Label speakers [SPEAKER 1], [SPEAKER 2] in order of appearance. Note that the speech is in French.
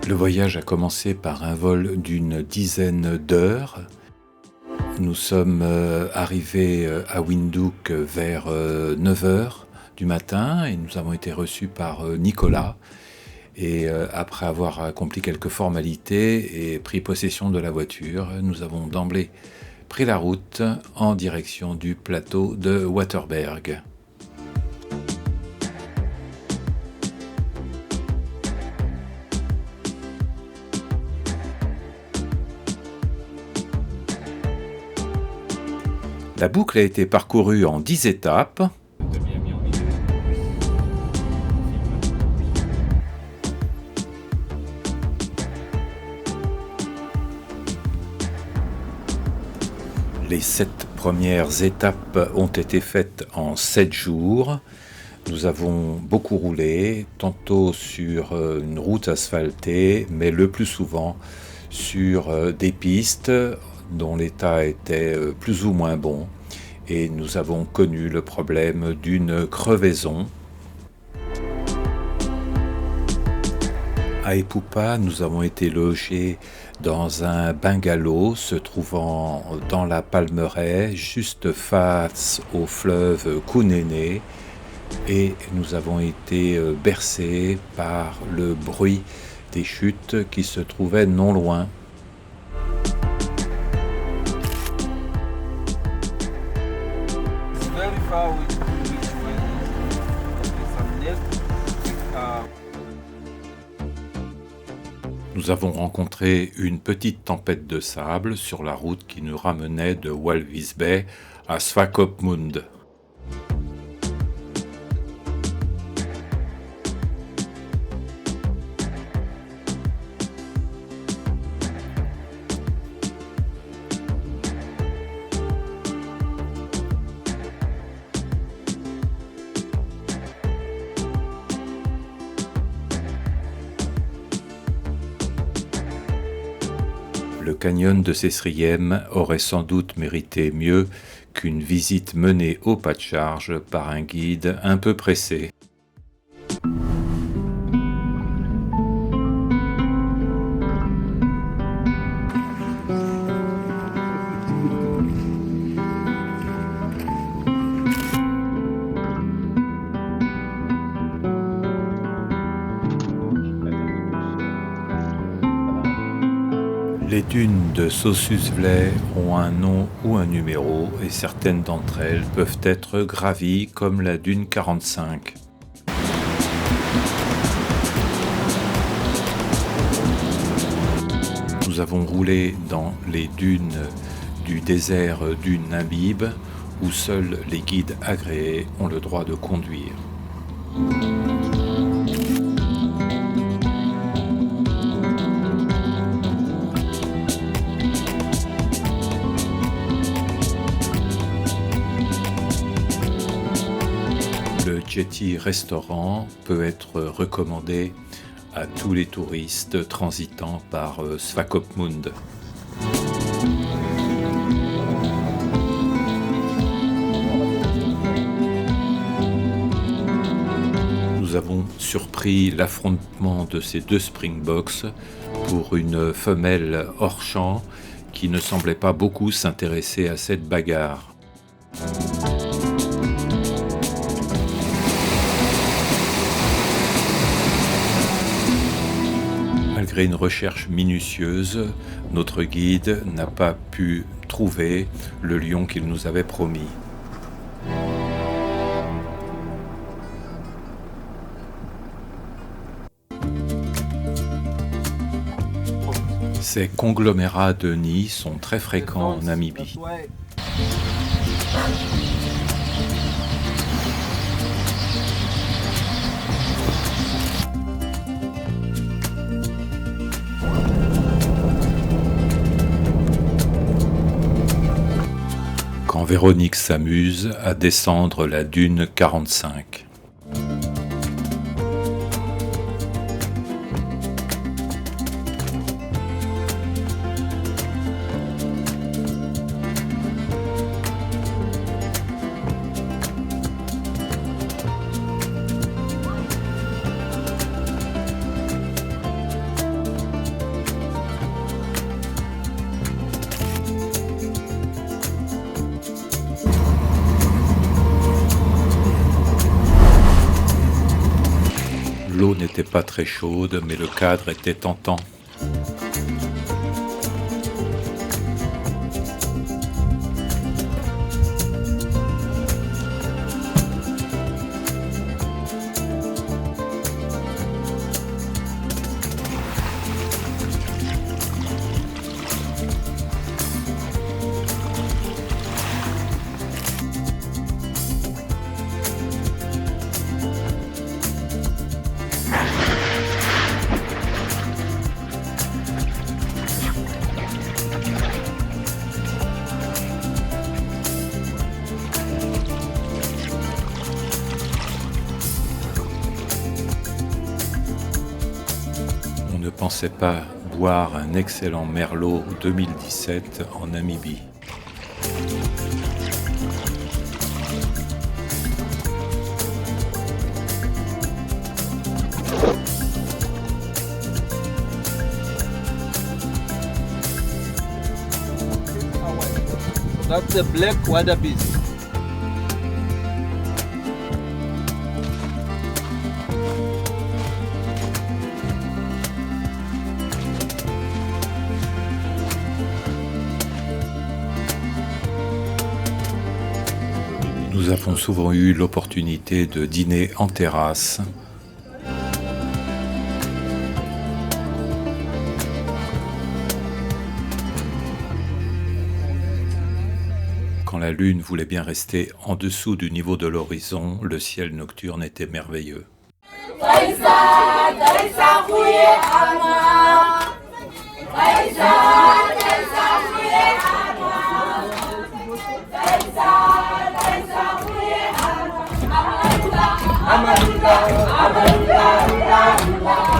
[SPEAKER 1] Le voyage a commencé par un vol d'une dizaine d'heures. Nous sommes arrivés à Windhoek vers 9 heures du matin et nous avons été reçus par Nicolas. Et après avoir accompli quelques formalités et pris possession de la voiture, nous avons d'emblée pris la route en direction du plateau de Waterberg. La boucle a été parcourue en 10 étapes. Les 7 premières étapes ont été faites en 7 jours. Nous avons beaucoup roulé, tantôt sur une route asphaltée, mais le plus souvent sur des pistes dont l'état était plus ou moins bon. Et nous avons connu le problème d'une crevaison. À Epupa, nous avons été logés dans un bungalow se trouvant dans la Palmeraie, juste face au fleuve Kunene, et nous avons été bercés par le bruit des chutes qui se trouvaient non loin. Nous avons rencontré une petite tempête de sable sur la route qui nous ramenait de Walvis Bay à Swakopmund. Le canyon de Sesriem aurait sans doute mérité mieux qu'une visite menée au pas de charge par un guide un peu pressé. Les dunes de Sossusvlei ont un nom ou un numéro et certaines d'entre elles peuvent être gravies comme la dune 45. Nous avons roulé dans les dunes du désert du Namib où seuls les guides agréés ont le droit de conduire. Le Jetty Restaurant peut être recommandé à tous les touristes transitant par Swakopmund. Nous avons surpris l'affrontement de ces deux Springboks pour une femelle hors champ qui ne semblait pas beaucoup s'intéresser à cette bagarre. Malgré une recherche minutieuse, notre guide n'a pas pu trouver le lion qu'il nous avait promis. Ces conglomérats de nids sont très fréquents en Namibie. Quand Véronique s'amuse à descendre la dune 45. L'eau n'était pas très chaude, mais le cadre était tentant. On ne pensait pas boire un excellent Merlot 2017 en Namibie.
[SPEAKER 2] That's the black wildebeest.
[SPEAKER 1] Nous avons souvent eu l'opportunité de dîner en terrasse. Quand la lune voulait bien rester en dessous du niveau de l'horizon, le ciel nocturne était merveilleux.
[SPEAKER 3] Amalula, amalula, amalula.